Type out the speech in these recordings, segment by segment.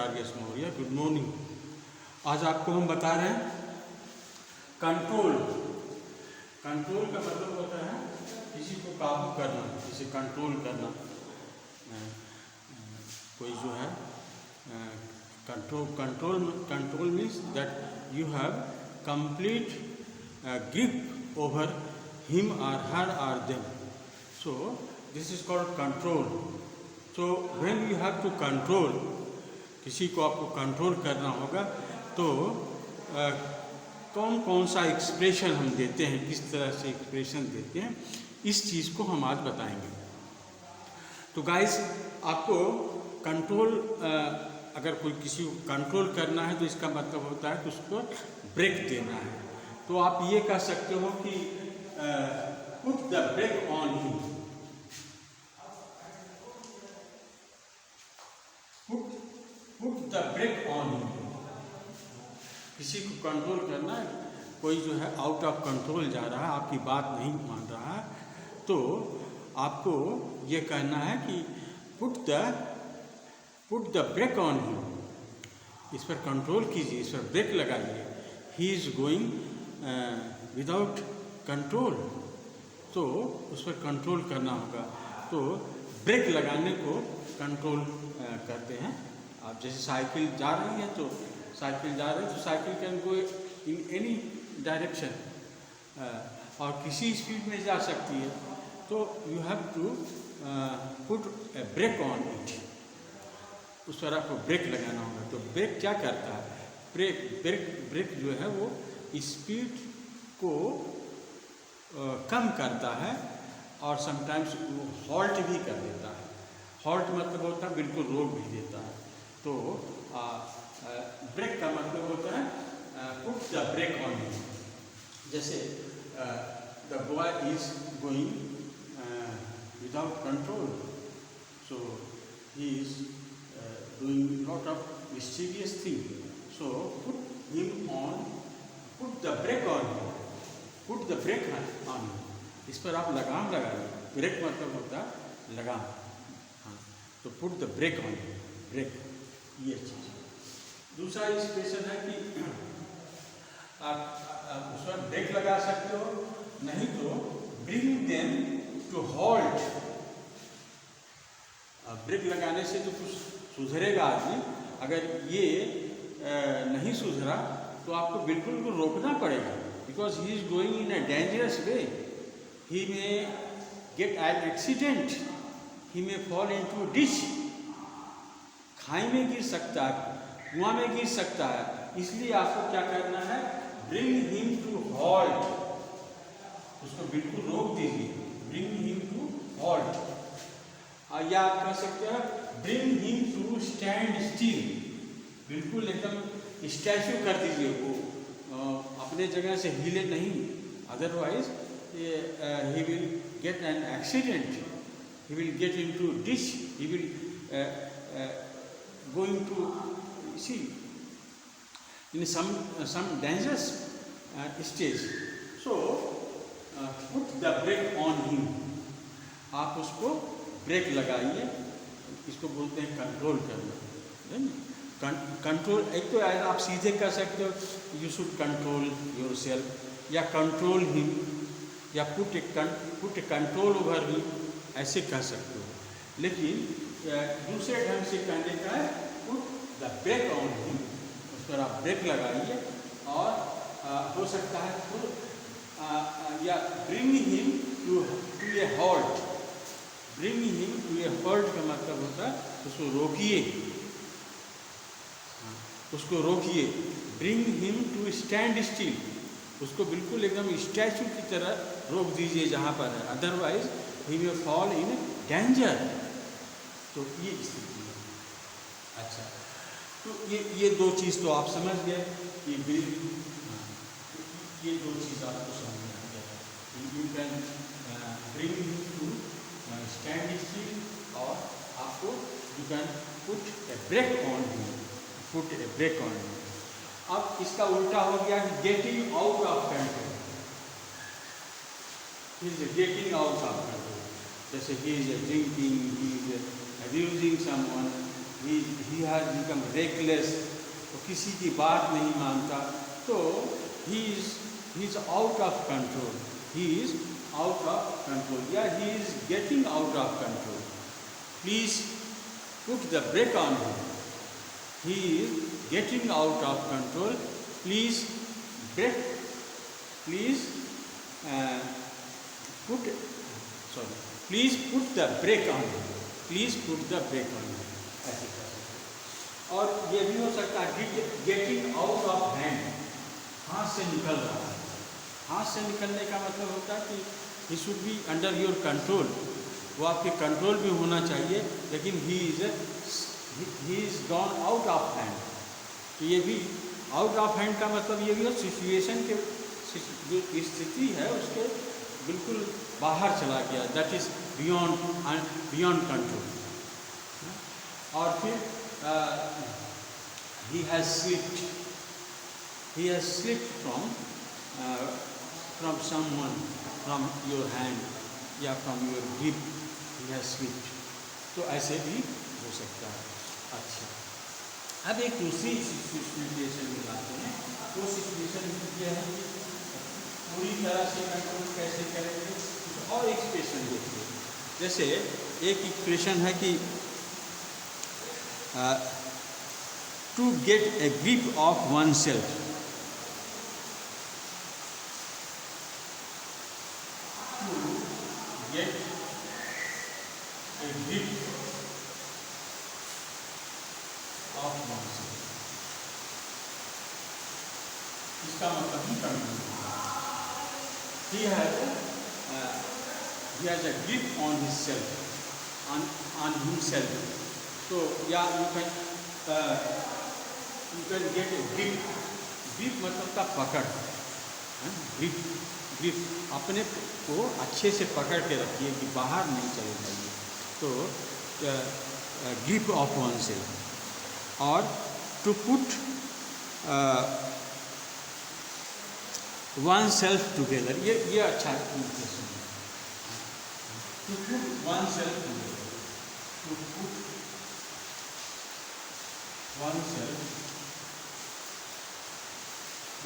आचार्य Maurya. Good morning. आज आपको हम बता रहे हैं कंट्रोल। कंट्रोल का मतलब होता है किसी को काबू करना, किसी कंट्रोल करना। कोई जो है control means that you have complete grip over him or her or them. So this is called control. So when you have to control, किसी को आपको कंट्रोल करना होगा तो कौन कौन सा एक्सप्रेशन हम देते हैं, किस तरह से एक्सप्रेशन देते हैं, इस चीज़ को हम आज बताएंगे। तो गाइस, आपको कंट्रोल अगर कोई किसी को कंट्रोल करना है तो इसका मतलब होता है कि उसको ब्रेक देना है। तो आप ये कह सकते हो कि put the brake on him. Put the brake on him. किसी को कंट्रोल करना है, कोई जो है आउट ऑफ कंट्रोल जा रहा है, आपकी बात नहीं मान रहा है, तो आपको ये कहना है कि put the brake on him. इस पर कंट्रोल कीजिए, इस पर ब्रेक लगाइए। He is going without control, तो उस पर कंट्रोल करना होगा। तो ब्रेक लगाने को कंट्रोल करते हैं। आप जैसे साइकिल जा रही है तो cycle can go in any direction, और किसी स्पीड में जा सकती है, तो you have to put a brake on it. उस पर आपको ब्रेक लगाना होगा। तो ब्रेक क्या करता है? ब्रेक जो है वो स्पीड को कम करता है और समटाइम्स वो हॉल्ट भी कर देता है। हॉल्ट मतलब होता है बिल्कुल रोक भी देता है। तो ब्रेक का मतलब होता है put the brake on him. जैसे the boy is going without control, so he is doing lot of mischievous thing, so put the brake on him, put the brake on him। इस पर आप लगाम लगाइए। ब्रेक मतलब होता है लगाम। हाँ, तो put the brake on him, brake, ये चीज़। दूसरा एक्सप्रेशन है कि आप उस पर ब्रेक लगा सकते हो, नहीं तो bring them to halt. Brake लगाने से तो कुछ सुधरेगा आदमी। अगर ये नहीं सुधरा तो आपको बिल्कुल को रोकना पड़ेगा, because he is going in a dangerous way. He may gate an accident, he may fall into dish. खाई में गिर सकता है, कुआं में गिर सकता है। इसलिए आपको क्या करना है? Bring him to halt. उसको बिल्कुल रोक दीजिए, ब्रिंग हिम टू हॉल्ट। या आप कह सकते हैं bring him to stand still. बिल्कुल एकदम स्टैचू कर दीजिए, वो अपने जगह से हिले नहीं, otherwise he will get an accident, he will get into ditch, he will going to see in some dangerous stage. So put the brake on him। आप उसको ब्रेक लगाइए। इसको बोलते हैं कंट्रोल करना। कंट्रोल एक तो आप सीधे कर सकते हो, you should control your self, या कंट्रोल हिम, या पुट ए कंट्रोल ओवर हिम, ऐसे कह सकते हो। लेकिन दूसरे ढंग से कहने का है put the brake on him. पर आप ब्रेक लगाइए, और हो सकता है तो या bring him to a halt. Bring him to a halt का मतलब होता है उसको रोकिए, उसको रोकिए। Bring him to stand still, उसको बिल्कुल एकदम स्टैचू की तरह रोक दीजिए जहाँ पर है, otherwise he will fall in danger. तो ये स्थिति है। अच्छा, तो ये दो चीज़ तो आप समझ गए। ये दो चीज़ आपको समझ में आ गया। You can bring him to stand still, और आपको you can put a brake on him, put a brake on him. अब इसका उल्टा हो गया कि getting out of control. He is getting out of control. जैसे he is drinking, he is abusing someone, he has become reckless, तो किसी की बात नहीं मानता, तो he is out of control, he is out of control, या he is getting out of control. Please put the brake on him. He is getting out of control. Please break. Please put. Sorry. Please put the brake on him. Please put the brake on him. ऐसे कर सकते. और ये भी हो सकता है getting out of hand. हाथ से निकल रहा है. हाथ से निकलने का मतलब होता है कि he should be under your control. वो आपके कंट्रोल में होना चाहिए, लेकिन he is gone out of hand. तो ये भी आउट ऑफ हैंड का मतलब ये भी हो सिचुएशन के जो स्थिति है उसके बिल्कुल बाहर चला गया, दैट इज बियॉन्ड कंट्रोल. और फिर he has slipped from someone, from your hand या from your grip, he has slipped. तो ऐसे भी हो सकता है. अच्छा, अब एक दूसरी सिचुएशन में लाते हैं. वो सिचुएशन ये है कि पूरी तरह से कंट्रोल कैसे करेंगे. और एक सिचुएशन देखिए, जैसे एक इक्वेशन है कि to get a grip of oneself. To get a grip of oneself, इसका मतलब ही control. He has a grip on himself, on himself. So yeah, you can get a grip. Grip मतलब का पकड़. grip अपने को अच्छे से पकड़ के रखिए कि बाहर नहीं चले जाइए. तो grip of oneself. और to put oneself together, ये अच्छा इम्प्रेशन है. To put oneself together, to put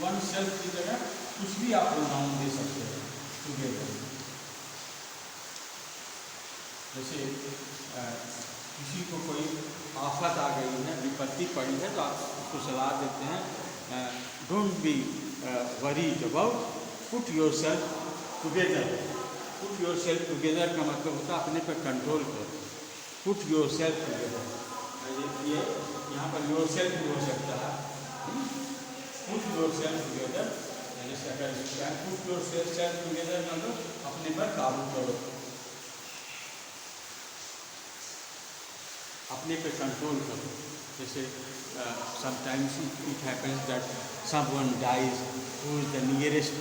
oneself की जगह कुछ भी आप नाउन दे सकते हैं. together, जैसे किसी को कोई आफत आ गई है, विपत्ति पड़ी है, तो आप उसको सलाह देते हैं don't be worried about, put yourself together. Put yourself together का मतलब होता है अपने पर कंट्रोल करो. पुट योरसेल्फ टुगेदर, ये यहाँ पर योरसेल्फ भी हो सकता है. पुट योरसेल्फ टुगेदर, जैसे अगर पुट योरसेल्फ टुगेदर मतलब अपने पर काबू करो, अपने पे कंट्रोल करो. जैसे sometimes it happens that someone dies who is the nearest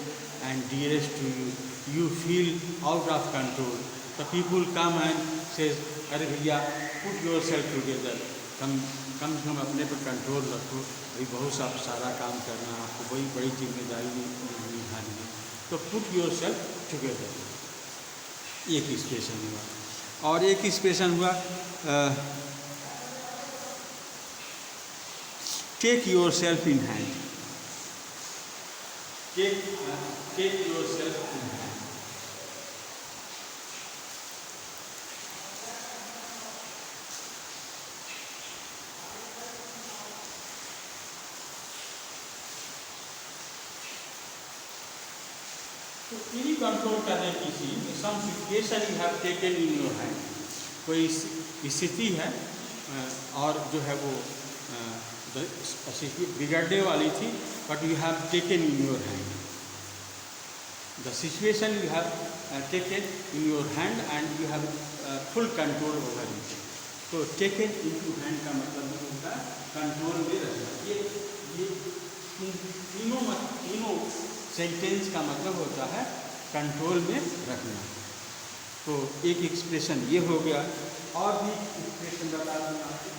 and dearest to you, you feel out of control. The people come and says अरे भैया पुट योरसेल्फ टुगेदर, कम से कम अपने पे कंट्रोल रखो, भाई बहुत सारा काम करना है आपको, वही बड़ी जिम्मेदारी निभानी है. तो पुट योरसेल्फ टुगेदर एक स्पेशन हुआ. और एक स्पेशन हुआ take yourself in hand. Take yourself in hand. तो इन्हीं कंट्रोल करने की चीज, some situation you have taken in your hand. कोई स्थिति है और जो है वो बिगड़ने वाली थी, but you have taken in your hand. The situation you have taken in your hand and you have full control over it. तो टेकन इन टू हैंड का मतलब होता है कंट्रोल में रखना. ये तीनों सेंटेंस का मतलब होता है कंट्रोल में रखना. तो एक एक्सप्रेशन ये हो गया. और भी एक्सप्रेशन बता दूँ आपको.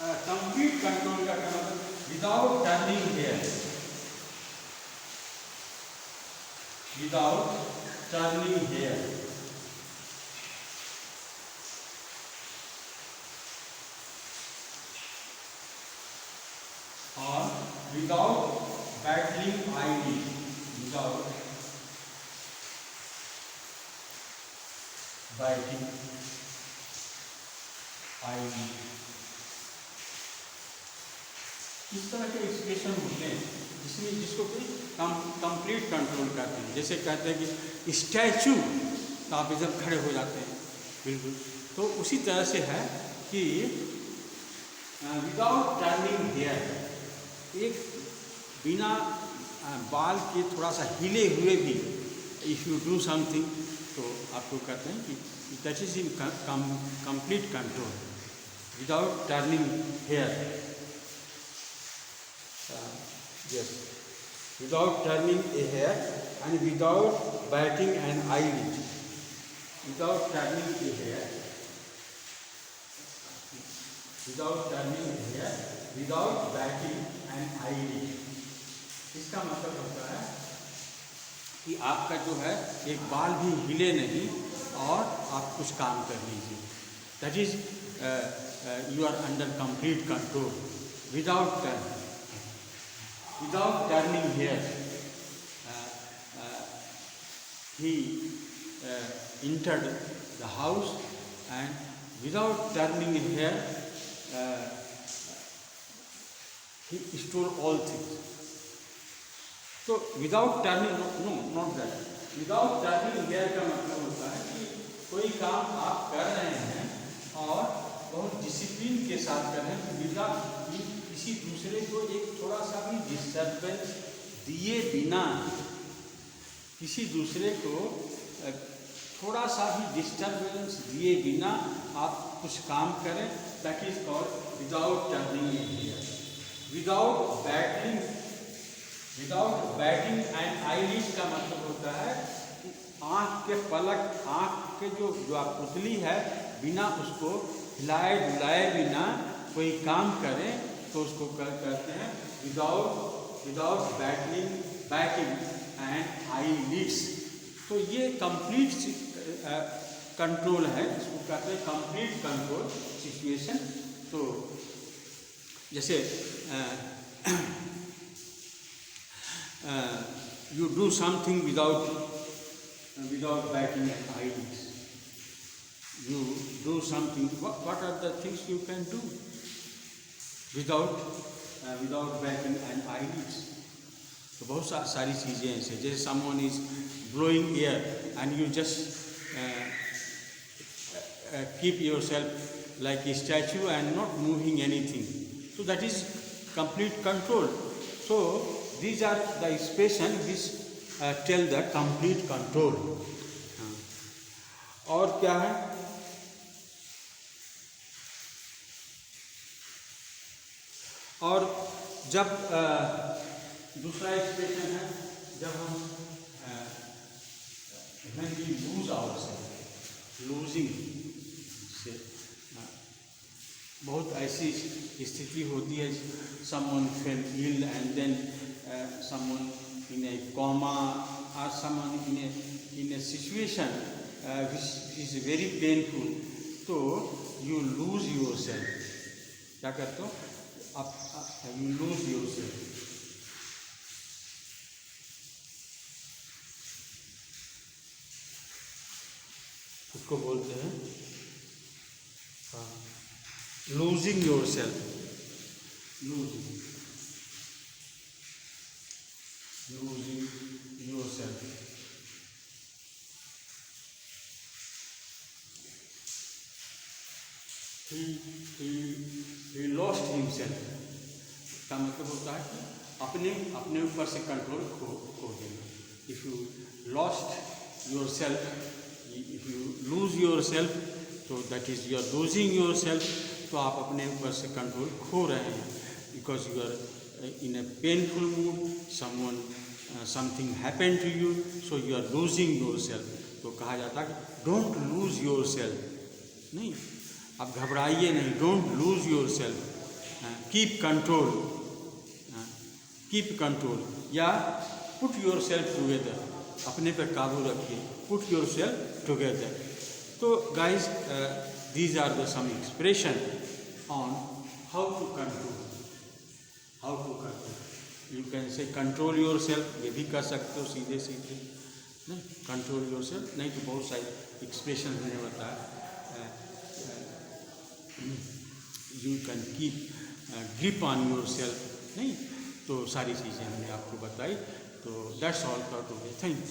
कंप्लीट कंट्रोल का मतलब without turning hair, without turning hair, और without battling ID, without batting ID. इस तरह के एक्सप्रेशन होते हैं जिसमें जिसको कोई कंप्लीट कंट्रोल करते हैं। जैसे कहते हैं कि स्टैचू, तो आप एकदम खड़े हो जाते हैं बिल्कुल। तो उसी तरह से है कि विदाउट टर्निंग हेयर, एक बिना बाल के थोड़ा सा हिले हुए भी इफ़ यू डू समथिंग, तो आपको कहते हैं कि that is in complete control without turning hair. Yes, without turning a hair and without batting an eyelid, without turning a hair, without turning a hair, without batting an eyelid। इसका मतलब होता है कि आपका जो है एक बाल भी हिले नहीं और आप कुछ काम कर लीजिए। That is you are under complete control without turn, without turning hair। He entered the house and without turning hair he stole all things। तो without turning, no not that, without turning hair का मतलब होता है कि कोई काम आप कर रहे हैं और बहुत डिसिप्लिन के साथ कर रहे हैं, बिना किसी दूसरे को एक थोड़ा सा भी डिस्टर्बेंस दिए बिना, किसी दूसरे को थोड़ा सा भी डिस्टर्बेंस दिए बिना आप कुछ काम करें। That is called without turning hair, without batting, without batting and eyelid का मतलब होता है कि आँख के पलक, आँख के जो आप पुतली है, बिना उसको हिलाए डुलाए बिना कोई काम करें तो उसको कहते हैं विदाउट बैटिंग एंड आईलिड्स। तो ये कंप्लीट कंट्रोल है, इसको कहते हैं कंप्लीट कंट्रोल सिचुएशन। तो जैसे you do something without batting and eyelids, you do something, what are the things you can do without batting and eyelids? तो बहुत सारी चीज़ें ऐसे, जैसे someone is blowing air and you just keep yourself like a statue and not moving anything, so that is complete control। So these are the expression which tell the complete control। और क्या है, और जब दूसरा expression है जब हम when we lose ourselves, losing से बहुत ऐसी स्थिति होती है, someone fell ill and then someone in a coma or someone in a situation which is very painful, तो you lose yourself, क्या करते हो आप, you lose yourself। उसको बोलते हैं losing yourself, losing yourself। he lost himself का मतलब होता है कि अपने ऊपर से कंट्रोल खो देना। If you lost yourself, if you lose yourself, तो that is you are losing yourself, तो आप अपने ऊपर से कंट्रोल खो रहे हैं, because you are in a painful mood, something happen to you, so you are losing yourself. तो कहा जाता है डोंट लूज योर सेल्फ, नहीं, आप घबराइए नहीं, don't lose yourself, keep control, keep control, या पुट योर सेल्फ टुगेदर, अपने पर काबू रखिए, पुट योर सेल्फ टुगेदर। तो guys these are the some expression on how to control, how to control. You can say control yourself, ये भी कर सकते हो सीधे सीधे, नहीं कंट्रोल योर सेल्फ, नहीं तो बहुत सारे एक्सप्रेशन मैंने बताया। You can keep grip on your self, नहीं तो सारी चीज़ें हमने आपको बताई। तो that's all for today, thank you.